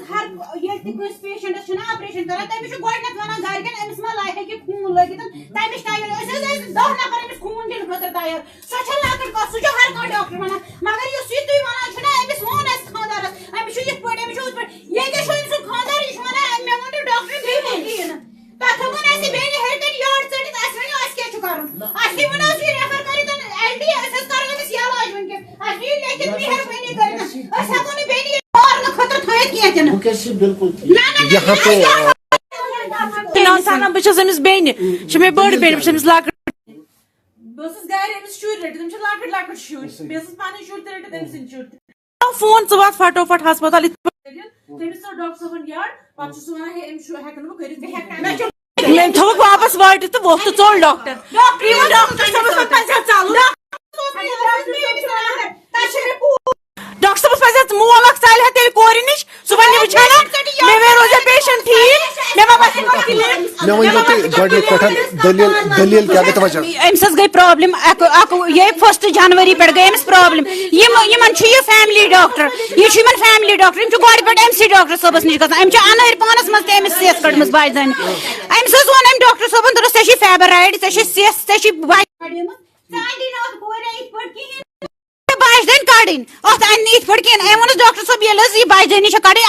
ہر یہ کس patients چھنا operation کران تمس چھ گۄڈنیٚتھ ونان گرکن امس ما لایق کہ خون لگت تمس ٹایمس أسۍ 10 نفر امس خون دِنہٕ خٲطرٕ تیار سۄ چھِ لۄکٕٹ کتھ سُہ چھُ ہر کانٛہہ ڈاکٹر ونان مگر یُس یہِ تُہۍ ونان چھُنا امس ووٚن اَسہِ خانٛدارس امس چھُ یِتھ پٲٹھۍ امس چھُ ہُتھ پٲٹھۍ ییٚتہِ چھُ أمۍ سُنٛد خانٛدار یہِ چھُ ونان مےٚ ووٚن ڈاکٹر بیٚیہِ کِہیٖنۍ تتھ ووٚن اَسہِ بیٚنہِ ہیٚرِ کَنہِ یٔڈ ژٔٹِتھ اَسہِ ؤنِو اَسہِ کیٛاہ چھُ کَرُن اَسہِ ووٚن حظ یہِ ریفر کٔرِتھ ایل ڈی أسۍ حظ کَرو أمِس علاج وٕنکٮ۪ن اَسہِ دِیِو لیکھِتھ مہربٲنی کٔرِتھ أسۍ ہٮ۪کو نہٕ بیٚنہِ یہِ مارنہٕ خٲطرٕ تھٲیِتھ کینٛہہ تہِ نہٕ بالکل یہاں پہ بہٕ چھَس أمِس بیٚنہِ چھِ مےٚ بٔڑ بیٚنہِ بہٕ چھَس أمِس لۄکٕٹ بہٕ ٲسٕس گرِ أمِس شُرۍ رٔٹِتھ تِم چھِ لۄکٕٹۍ لۄکٕٹۍ شُرۍ بیٚیہِ ٲسٕس پنٕنۍ شُرۍ تہِ رٔٹِتھ أمۍ سٕنٛدۍ شُرۍ تہِ فون ژٕ وات فٹوفٹ ہسپتال تٔمِس ژوٚل ڈاکٹر صٲبن یڈ پتہٕ چھُ سُہ ونان ہے أمِس ہٮ۪کہٕ نہٕ بہٕ کٔرِتھ مےٚ تھوٚوُکھ واپس وٲٹِتھ تہٕ ووٚتھ تہٕ ژوٚل ڈاکٹر ڈاکٹر صٲبس پزِ مول اکھ ژالہِ ہا تیٚلہِ کورِ نِش سُہ ونہِ وٕچھان مےٚ روزِ پیشنٹ ٹھیٖک أمِس حظ گٔے پرابلم یہ 1 جنوری پٮ۪ٹھ گٔے أمِس پرابلم یِمن چھُ یہِ فیملی ڈاکٹر یہِ چھُ یِمن فیملی ڈاکٹر یِم چھِ گۄڈٕ پٮ۪ٹھ أمسٕے ڈاکٹر صٲبس نِش گژھان أمۍ چھِ انٲرۍ پانس منٛز تہِ أمِس سیٚس کٔڑمٕژ بجہِ زنہِ أمِس حظ ووٚن أمۍ ڈاکٹر صٲبن دوٚپنس ژےٚ چھُے فیبرایڈ ژےٚ چھُے سیٚس ژےٚ چھُے بجہِ دٔنۍ کڑٕنۍ اتھ انہِ نہٕ یِتھ پٲٹھۍ کِہیٖنۍ أمۍ ووٚنُس ڈاکٹر صٲب ییٚلہِ حظ یہِ بجہِ دٔنی چھِ کڑٕنۍ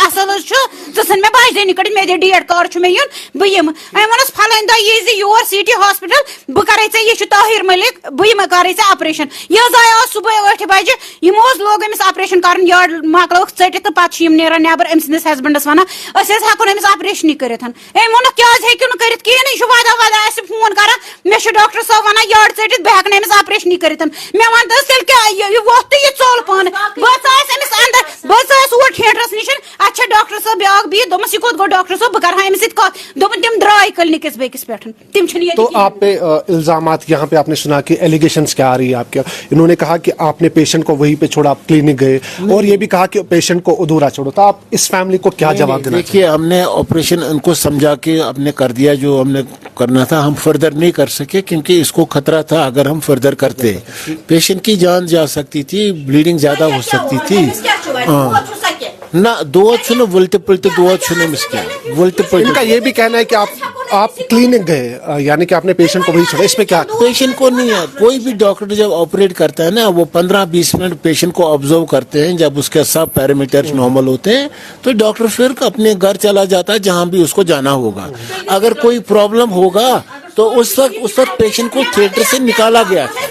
اصل حظ چھُ ژٕ ژھٕن مےٚ بجہِ دٔنی کڑٕنۍ مےٚ دِ ڈیٹ کر چھُ مےٚ یُن بہٕ یِمہٕ أمۍ ووٚنُس پھلٲنۍ دۄہ یی زِ یور سٹی ہاسپٹل بہٕ کرے ژےٚ یہِ چھُ طاہر مٔلک بہٕ کرے ژےٚ آپریشن یہِ حظ آیہِ آز صبحٲے 8 بجہِ یِمو حظ لوگ أمِس آپریشن کرُن یٔڈ مۄکلٲوٕکھ ژٔٹِتھ تہٕ پتہٕ چھِ یِم نیران نٮ۪بر أمۍ سٕنٛدِس ہسبنڈس ونان أسۍ حظ ہٮ۪کو نہٕ أمِس آپریشنٕے کٔرِتھ أمۍ ووٚنُکھ کیٛازِ ہیٚکِو نہٕ کٔرِتھ کِہیٖنۍ یہِ چھُ ودا اَسہِ فون کران مےٚ چھُ ڈاکٹر صٲب ونان یٔڈ ژٔٹِتھ بہٕ ہٮ۪کہٕ نہٕ أمِس آپریشنٕے کٔرِتھ مےٚ وَن تہٕ حظ تیٚلہِ کیٛاہ یہِ ووٚتھ تہٕ یہِ ژوٚل پانہٕ بہٕ ژاس أمِس اندر بہٕ ژاس اور تھیٹرس نِش اتہِ چھےٚ ڈاکٹر صٲب بیٛاکھ بِہِتھ دوٚپمس یہِ کوٚت گوٚو ڈاکٹر صٲب بہٕ کرٕ ہا أمِس سۭتۍ کتھ دوٚپُن تِم درٛاے کلنِکس بیٚکِس پٮ۪ٹھ تِم چھِنہٕ ییٚتہِ تو آپ پہ الزامات یہاں پہ آپ نے سنا کہ ایلیگیشنز کیا آ رہی ہے آپ کے انہوں نے کہا کہ آپ نے پیشنٹ کو وہیں پہ چھوڑا آپ کلینک گئے اور یہ بھی کہا کہ پیشنٹ کو ادھورا چھوڑو تو آپ اس فیملی کو کیا جواب دینا دیکھیے ہم نے آپریشن ان کو سمجھا کے ہم نے کر دیا جو ہم نے کرنا تھا ہم فردر نہیں کر سکے کیونکہ اس کو خطرہ تھا اگر ہم فردر کرتے پیشنٹ کی جان جا سکتی تھی بلیڈنگ زیادہ ہو سکتی تھی نہ دود چھُنہٕ وٕلٹہِ پُلٹہِ دود چھُنہٕ أمِس کینٛہہ وٕلٹہِ ان پُلٹہِ کا یہ بھی کہنا ہے کہ آپ کلینک گئے یعنی کہ آپ نے پیشنٹ کو وہی چھوڑا اس میں کیا پیشنٹ کو نہیں ہے کوئی بھی ڈاکٹر جب آپریٹ کرتا ہے نا وہ 15-20 منٹ پیشنٹ کو آبزرو کرتے ہیں جب اس کے سب پیرامیٹرز نارمل ہوتے ہیں تو ڈاکٹر پھر اپنے گھر چلا جاتا ہے جہاں بھی اس کو جانا ہوگا اگر کوئی پرابلم ہوگا تو اس وقت پیشنٹ کو تھیٹر سے نکالا گیا تھا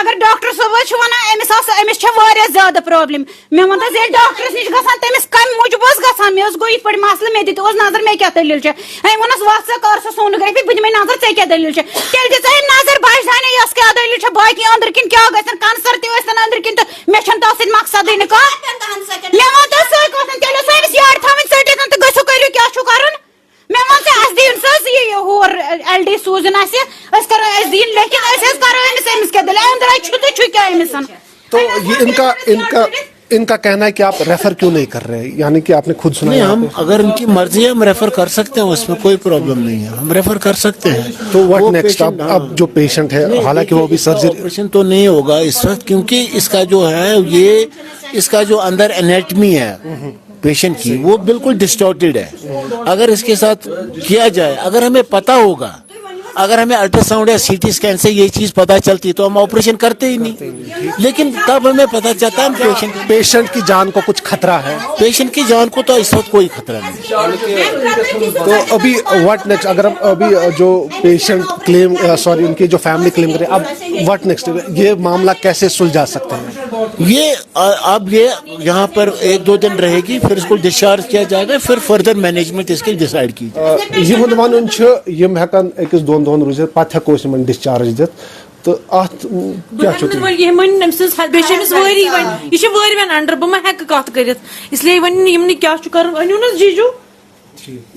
اگر ڈاکٹر صٲب حظ چھُ ونان أمِس چھےٚ واریاہ زیادٕ پرابلم مےٚ ووٚن حظ ییٚلہِ ڈاکٹرس نِش گژھان تٔمِس کمہِ موٗجوٗب اوس گژھان مےٚ حظ گوٚو یِتھ پٲٹھۍ مسلہٕ مےٚ دِتہِ اوس نظر مےٚ کیٛاہ دٔلیٖل چھےٚ أمۍ ووٚنُس وَتھ ژٕ کر سۄ سونوگرافی بہٕ دِمے نظر ژےٚ کیٛاہ دٔلیٖل چھےٚ تیٚلہِ دِژ أمۍ نظر بجہِ زَنہِ یۄس کیٛاہ دٔلیٖل چھےٚ باقٕے أنٛدرٕ کِنۍ کیٛاہ گژھن کَنسر تہِ ٲسۍتن أنٛدرٕ کِنۍ تہٕ مےٚ چھُنہٕ تَتھ سۭتۍ مقصدٕے نہٕ کانٛہہ مےٚ ووٚن تہٕ سۄے کتھ تیٚلہِ اوس أمِس یٔڈ تھاوٕنۍ ژٔٹِتھ تہٕ گٔژھِو کٔرِو کیٛاہ چھُو کَرُن مےٚ ووٚن ژےٚ اَسہِ دِیُن سُہ حظ یہِ ہور ایل ڈی سوٗزِن اَسہِ أسۍ کرو اَسہِ دِیِن لیکھِتھ أسۍ حظ کرو أمِس کیٛاہ دٔلیٖل أنٛدرَے چھُ تہٕ چھُ کیٛاہ أمِس تو یہ ان کا کہنا ہے کہ آپ ریفر کیوں نہیں کر رہے یعنی کہ آپ نے خود سنا ہم اگر ان کی مرضی ہے ہم ریفر کر سکتے ہیں اس میں کوئی پرابلم نہیں ہے ہم ریفر کر سکتے ہیں تو واٹ نیکسٹ اب جو پیشنٹ ہے حالانکہ وہ بھی سرجری آپریشن تو نہیں ہوگا اس وقت کیونکہ اس کا جو ہے یہ اس کا جو اندر انیٹمی ہے پیشنٹ کی وہ بالکل ڈسٹارٹیڈ ہے اگر اس کے ساتھ کیا جائے اگر ہمیں پتہ ہوگا اگر ہمیں الٹرا ساؤنڈ یا سی ٹی اسکین سے یہ چیز پتہ چلتی تو ہم آپریشن کرتے ہی نہیں لیکن تب ہمیں پتہ چلتا ہے پیشنٹ کی جان کو کچھ خطرہ ہے پیشنٹ کی جان کو تو اس وقت کوئی خطرہ نہیں تو ابھی واٹ نیکسٹ اگر ہم ابھی جو پیشنٹ کلیم سوری ان کی جو فیملی کلیم کرے اب واٹ نیکسٹ یہ معاملہ کیسے سلجھا سکتے ہیں یہ اب یہ یہاں پر 1-2 دن رہے گی پھر اس کو ڈسچارج کیا جائے گا پھر فردر مینجمنٹ اس کی ڈیسائڈ کی یہ ون یم ہیکن أکِس 2 دۄہن روٗزِتھ پتہٕ ہیٚکو أسۍ یِمن ڈسچارج دِتھ تو اتھ کیا چھُ یہ ون أمۍ سٕنٛز بیٚیہِ چھِ أمِس وٲری وۄنۍ یہِ چھِ وٲرۍوٮ۪ن انڈر بہٕ ما ہٮ۪کہٕ کتھ کٔرِتھ اس لیے ونہِ یِم نہٕ کیٛاہ چھُ کرُن أنِو نہٕ جیجوٗ